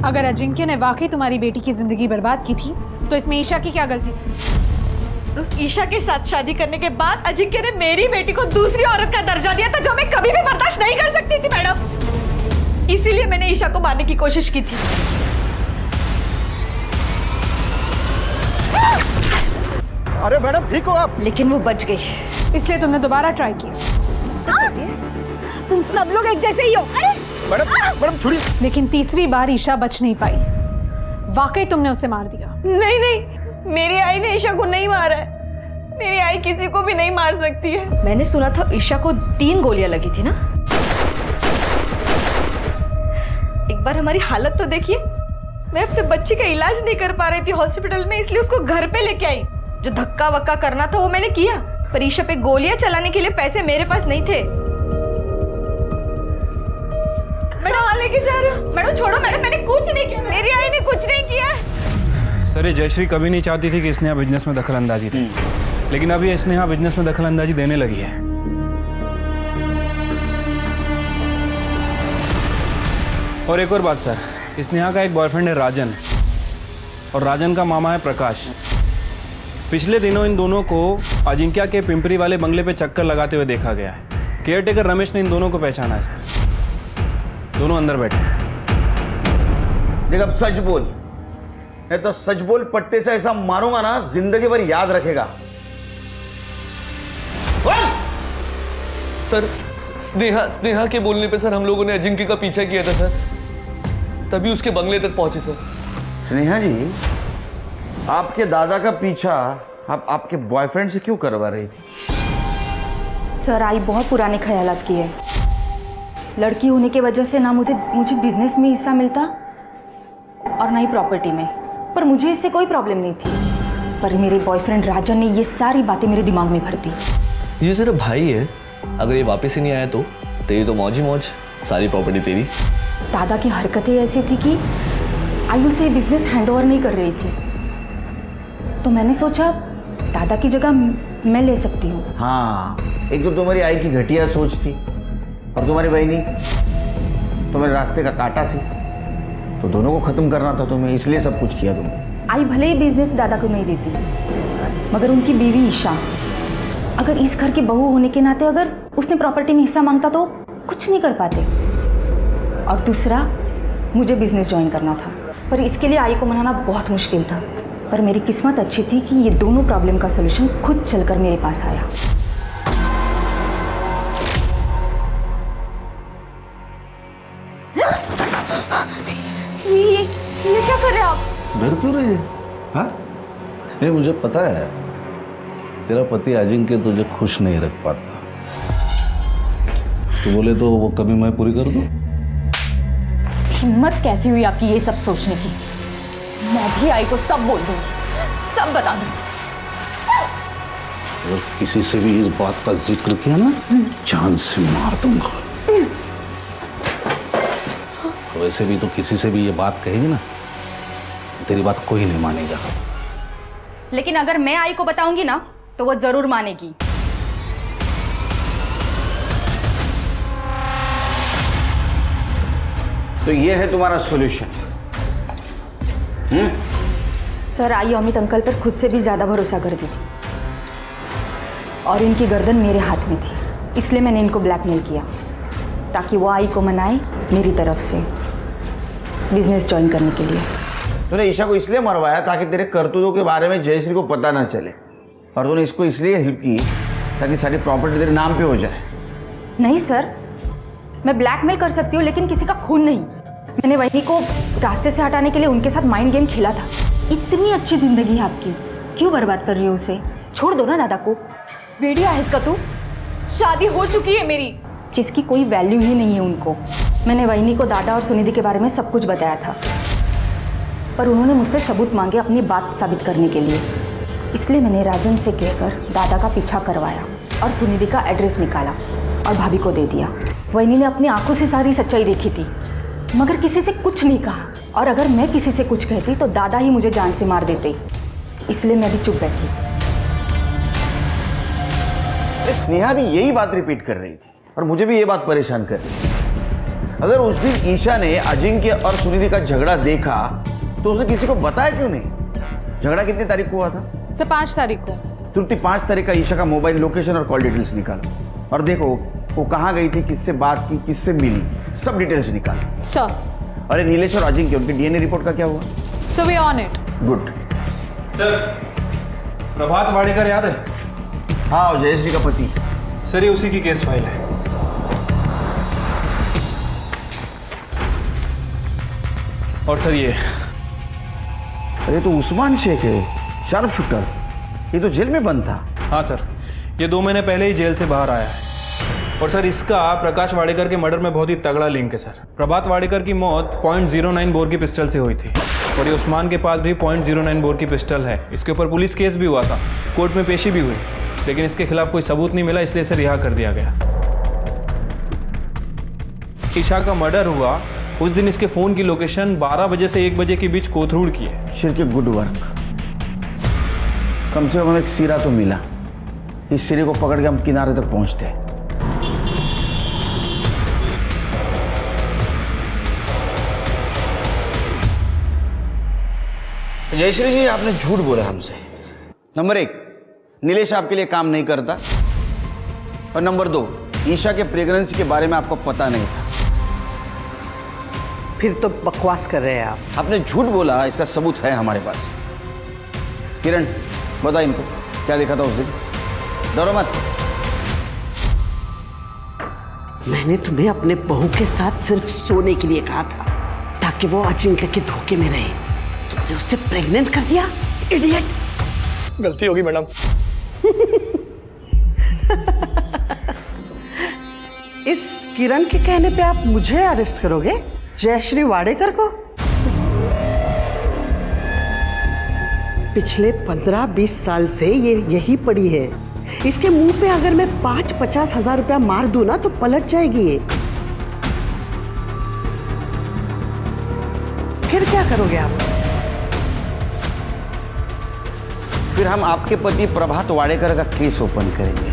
अगर अजिंक्य ने वाकई तुम्हारी बेटी की जिंदगी बर्बाद की थी तो इसमें ईशा की क्या गलती थी? उस ईशा के साथ शादी करने के बाद अजिंक्य ने मेरी बेटी को दूसरी औरत का दर्जा दिया था, जो मैं कभी भी बर्दाश्त नहीं कर सकती थी मैडम। इसीलिए मैंने ईशा को मारने की कोशिश की थी। अरे मैडम ठीक हो आप? लेकिन वो बच गई। इसलिए तुमने दोबारा ट्राई किया। तुम सब लोग एक जैसे ही हो। अरे मैडम छोड़िए। लेकिन तीसरी बार ईशा बच नहीं पाई। वाकई तुमने उसे मार दिया। नहीं नहीं, मेरी आई ने ईशा को नहीं मारा है। मेरी आई किसी को भी नहीं मार सकती है। मैंने सुना था ईशा को 3 गोलियां लगी थी ना। एक बार हमारी हालत तो देखिए। मैं अपने बच्चे का इलाज नहीं कर पा रही थी हॉस्पिटल में, इसलिए उसको घर पे लेके आई। जो धक्का वक्का करना था वो मैंने किया, पर ईशा पे गोलियां चलाने के लिए पैसे मेरे पास नहीं थे। मैडम लेके जा रहे हो? मैडम छोड़ो मैडम, मैंने कुछ नहीं किया। मेरी आई ने कुछ नहीं किया। सर ये जयश्री कभी नहीं चाहती थी कि स्नेहा बिजनेस में दखल अंदाजी दे, लेकिन अभी स्नेहा बिजनेस में दखल अंदाजी देने लगी है। और एक और बात सर, स्नेहा का एक बॉयफ्रेंड है राजन, और राजन का मामा है प्रकाश। पिछले दिनों इन दोनों को अजिंक्या के पिंपरी वाले बंगले पे चक्कर लगाते हुए देखा गया है। केयरटेकर रमेश ने इन दोनों को पहचाना है सर। दोनों अंदर बैठे हैं। देख अब सच बोल, नहीं तो सच बोल, पट्टे से ऐसा मारूंगा ना जिंदगी भर याद रखेगा। सर स्नेहा के बोलने पे सर हम लोगों ने अजिंक्य का पीछा किया था सर, तभी उसके बंगले तक पहुंचे सर। स्नेहा जी, आपके दादा का पीछा आप आपके बॉयफ्रेंड से क्यों करवा रही थी? सर आई बहुत पुराने ख्यालात की है। लड़की होने की वजह से ना मुझे बिजनेस में हिस्सा मिलता और ना ही प्रॉपर्टी में, पर मुझे इससे कोई प्रॉब्लम नहीं थी। पर मेरे बॉयफ्रेंड राजन ने ये सारी बातें मेरे दिमाग में भर दी। ये तेरा भाई है, अगर ये वापस ही नहीं आया तो तेरी तो मौज ही मौज, सारी प्रॉपर्टी तेरी। दादा की हरकतें ऐसी थी कि आयु से बिजनेस हैंडओवर नहीं कर रही थी, तो मैंने सोचा दादा की जगह मैं ले सकती हूँ। हाँ, एक तो तुम्हारी आई की घटिया सोच थी, और तुम्हारी बहनी तुम्हारे रास्ते का कांटा थी, तो दोनों को खत्म करना था तुम्हें, इसलिए सब कुछ किया तुमने। आई भले ही बिजनेस दादा को नहीं देती, मगर उनकी बीवी ईशा, अगर इस घर की बहू होने के नाते अगर उसने प्रॉपर्टी में हिस्सा मांगता तो कुछ नहीं कर पाते। और दूसरा, मुझे बिजनेस ज्वाइन करना था, पर इसके लिए आई को मनाना बहुत मुश्किल था। पर मेरी किस्मत अच्छी थी कि ये दोनों प्रॉब्लम का सलूशन खुद चलकर मेरे पास आया। ये क्या कर रहे हैं आप? डर क्यों रही है? हाँ, नहीं मुझे पता है तेरा पति अजिंक्य तुझे खुश नहीं रख पाता। तो बोले तो वो कमी मैं पूरी कर दूं? हिम्मत कैसी हुई आपकी ये सब सोचने की? मैं भी आई को सब बोल दूंगी, सब बता दूंगी। अगर किसी से भी इस बात का जिक्र किया ना, जान से मार दूंगा। वैसे भी तो किसी से भी ये बात कहेगी ना, तेरी बात कोई नहीं मानेगा। लेकिन अगर मैं आई को बताऊंगी ना, तो वो जरूर मानेगी। तो ये है तुम्हारा solution? Sir I Amit uncle पर खुद से भी ज्यादा भरोसा करती थी, और इनकी गर्दन मेरे हाथ में थी, इसलिए मैंने इनको ब्लैकमेल किया ताकि वो आई को मनाए मेरी तरफ से बिजनेस ज्वाइन करने के लिए। तूने ईशा को इसलिए मरवाया ताकि तेरे करतूतों के बारे में जयश्री को पता ना चले, और तूने इसको इसलिए हेल्प की ताकि सारी प्रॉपर्टी तेरे नाम पे हो जाए। नहीं सर, मैं ब्लैकमेल कर सकती हूँ लेकिन किसी का खून नहीं। मैंने वही को रास्ते से हटाने के लिए उनके साथ माइंड गेम खेला था। इतनी अच्छी जिंदगी है आपकी, क्यों बर्बाद कर रही हो उसे? छोड़ दो ना दादा को। वीडियो है इसका, तू शादी हो चुकी है मेरी, जिसकी कोई वैल्यू ही नहीं है उनको। मैंने वहीनी को दादा और सुनिधि के बारे में सब कुछ बताया था, पर उन्होंने मुझसे सबूत मांगे अपनी बात साबित करने के लिए। इसलिए मैंने राजन से कहकर दादा का पीछा करवाया और सुनिधि का एड्रेस निकाला और भाभी को दे दिया। वहीनी ने अपनी आंखों से सारी सच्चाई देखी थी, मगर किसी से कुछ नहीं कहा, और अगर मैं किसी से कुछ कहती तो दादा ही मुझे जान से मार देते, इसलिए मैं भी चुप बैठी। स्नेहा भी यही बात रिपीट कर रही थी, और मुझे भी ये बात परेशान कर रही थी। अगर उस दिन ईशा ने अजिंक्य और सुनिधि का झगड़ा देखा तो उसने किसी को बताया क्यों नहीं? झगड़ा कितनी तारीख को हुआ था? सर 5 तारीख को। तुरंत 5 तारीख का ईशा का मोबाइल लोकेशन और कॉल डिटेल्स निकालो, और देखो वो कहाँ गई थी, किससे बात की, किससे मिली, सब डिटेल्स निकालो। सर। अरे नीलेश और अजिंक्य, उनकी डीएनए रिपोर्ट का क्या हुआ? So we on it. Good. Sir Prabhat Wadekar याद है? हाँ, जयश्री का पति। सर ये उसी की केस फाइल है। और सर ये अरे तो उस्मान शेख है, शार्प शूटर। ये तो जेल में बंद था। हाँ सर, ये 2 महीने पहले ही जेल से बाहर आया है। और सर इसका प्रकाश वाडेकर के मर्डर में बहुत ही तगड़ा लिंक है सर। प्रभात वाडेकर की मौत .09 बोर की पिस्टल से हुई थी और ये उस्मान के पास भी .09 बोर की पिस्टल है। इसके ऊपर पुलिस केस भी हुआ था, कोर्ट में पेशी भी हुई, लेकिन इसके खिलाफ कोई सबूत नहीं मिला, इसलिए इसे रिहा कर दिया गया। ईशा का मर्डर हुआ उस दिन इसके फ़ोन की लोकेशन 12 बजे से 1 बजे के बीच कोथरूड की है। शिर के गुड वर्क। कम से कम एक सिरा तो मिला। इस सिरे को पकड़ के हम किनारे तक पहुंचते हैं। जयश्री जी, आपने झूठ बोला हमसे। नंबर 1, नीलेश आपके लिए काम नहीं करता। और नंबर 2, ईशा के प्रेगनेंसी के बारे में आपको पता नहीं था। फिर तो बकवास कर रहे हैं आप। आपने झूठ बोला, इसका सबूत है हमारे पास। किरण, बता इनको क्या देखा था उस दिन। डरो मत। मैंने तुम्हें अपने बहू के साथ सिर्फ सोने के लिए कहा था ताकि वो अजिंक्य के धोखे में रहे। तुमने उसे प्रेग्नेंट कर दिया, इडियट। गलती होगी मैडम। इस किरण के कहने पे आप मुझे अरेस्ट करोगे, जयश्री वाडेकर को? पिछले 15-20 साल से ये यही पड़ी है। इसके मुंह पे अगर मैं 5-50 हजार रुपया मार दूं ना तो पलट जाएगी ये। फिर क्या करोगे आप? फिर हम आपके पति प्रभात वाडेकर का केस ओपन करेंगे,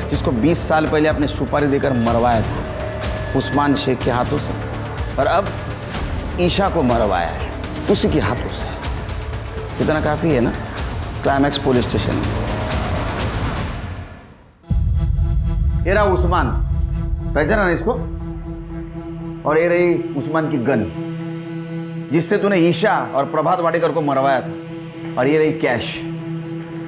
जिसको 20 साल पहले आपने सुपारी देकर मरवाया था उस्मान शेख के हाथों से, और अब ईशा को मरवाया है उसी के हाथों से। इतना काफी है ना? क्लाइमैक्स पुलिस स्टेशन में। ये रहा उस्मान, पहचाना ना इसको? और ये रही उस्मान की गन, जिससे तूने ईशा और प्रभात वाडेकर को मरवाया था। और ये रही कैश,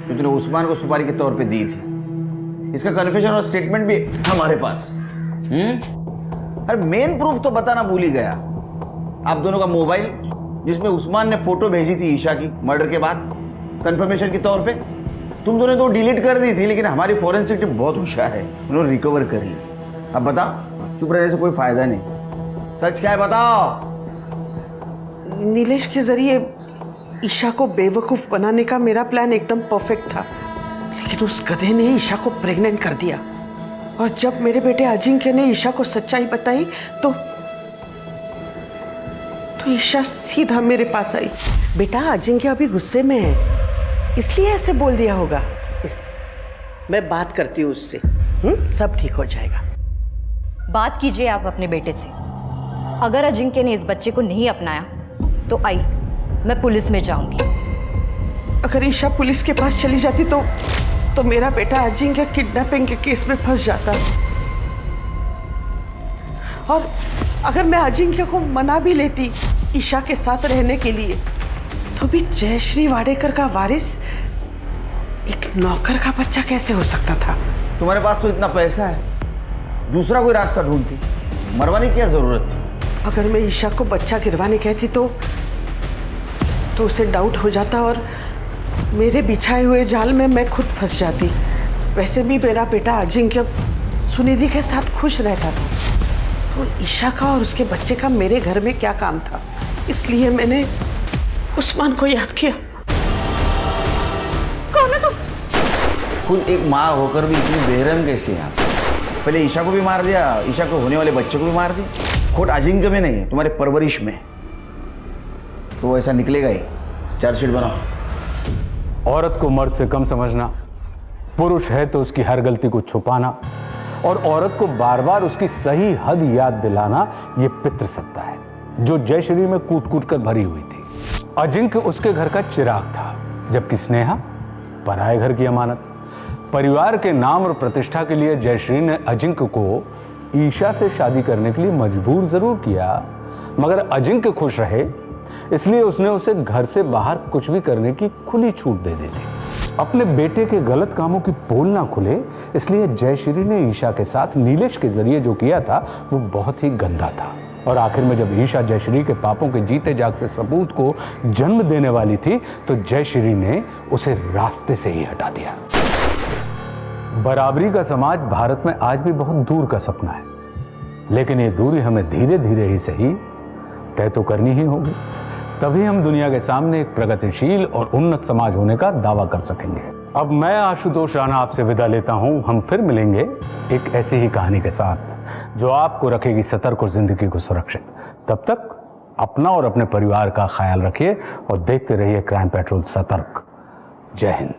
जो तूने उस्मान को सुपारी के तौर पे दी थी। इसका कन्फेशन और स्टेटमेंट भी हमारे पास। अरे मेन प्रूफ तो बताना भूल ही गया। आप दोनों का मोबाइल, जिसमें उस्मान ने फोटो भेजी थी ईशा की मर्डर के बाद कंफर्मेशन के तौर पे। तुम दोनों तो डिलीट कर दी थी, लेकिन हमारी फॉरेंसिक टीम बहुत होशियार है, उन्होंने रिकवर कर ली। अब बताओ, चुप रहने से कोई फायदा नहीं। सच क्या है बताओ। नीलेश के जरिए ईशा को बेवकूफ बनाने का मेरा प्लान एकदम परफेक्ट था, लेकिन उस गधे ने ईशा को प्रेग्नेंट कर दिया। और जब मेरे बेटे अजिंक्य ने ईशा को सच्चाई बताई तो ईशा सीधा मेरे पास आई। बेटा, अजिंक्य अभी गुस्से में है, इसलिए ऐसे बोल दिया होगा। मैं बात करती हूँ उससे, सब ठीक हो जाएगा। बात कीजिए आप अपने बेटे से। अगर अजिंक्य ने इस बच्चे को नहीं अपनाया तो आई, मैं पुलिस में जाऊंगी। अगर ईशा पुलिस के पास चली जाती तो मेरा बेटा अजिंक्य किडनैपिंग के केस में फंस जाता। और अगर मैं अजिंक्य को मना भी लेती ईशा के साथ रहने के लिए, तो भी जयश्री वाडेकर का वारिस एक नौकर का बच्चा कैसे हो सकता था? तुम्हारे पास तो इतना पैसा है, दूसरा कोई रास्ता ढूंढती, मरवाने की क्या जरूरत थी? अगर मैं ईशा को बच्चा गिरवाने कहती तो उसे डाउट हो जाता और मेरे बिछाए हुए जाल में मैं खुद फंस जाती। वैसे भी मेरा बेटा अजिंक्य सुनिधि के साथ खुश रहता था, तो ईशा का और उसके बच्चे का मेरे घर में क्या काम था? इसलिए मैंने उस्मान को याद किया। कौन है तुम? खुद एक माँ होकर भी इतनी बेरहम कैसी है आप? पहले ईशा को भी मार दिया, ईशा को होने वाले बच्चे को भी मार दी। खोट अजिंक्य में नहीं, तुम्हारे परवरिश में। तो ऐसा निकलेगा ही। चार्जशीट बनाओ। औरत को मर्द से कम समझना, पुरुष है तो उसकी हर गलती को छुपाना और औरत को बार बार उसकी सही हद याद दिलाना, ये पितृसत्ता है जो जयश्री में कूट कूट कर भरी हुई थी। अजिंक्य उसके घर का चिराग था, जबकि स्नेहा पराये घर की अमानत। परिवार के नाम और प्रतिष्ठा के लिए जयश्री ने अजिंक्य को ईशा से शादी करने के लिए मजबूर जरूर किया, मगर अजिंक्य खुश रहे इसलिए उसने उसे घर से बाहर कुछ भी करने की खुली छूट दे दी थी। अपने बेटे के गलत कामों की पोल ना खुले, इसलिए जयश्री ने ईशा के साथ नीलेश के जरिए जो किया था वो बहुत ही गंदा था। और आखिर में जब ईशा जयश्री के पापों के जीते जागते सबूत को जन्म देने वाली थी तो जयश्री ने उसे रास्ते से ही हटा दिया। बराबरी का समाज भारत में आज भी बहुत दूर का सपना है, लेकिन ये दूरी हमें धीरे धीरे ही सही तय तो करनी ही होगी, तभी हम दुनिया के सामने एक प्रगतिशील और उन्नत समाज होने का दावा कर सकेंगे। अब मैं आशुतोष राणा आपसे विदा लेता हूं। हम फिर मिलेंगे एक ऐसी ही कहानी के साथ जो आपको रखेगी सतर्क और जिंदगी को सुरक्षित। तब तक अपना और अपने परिवार का ख्याल रखिए और देखते रहिए क्राइम पेट्रोल सतर्क। जय हिंद।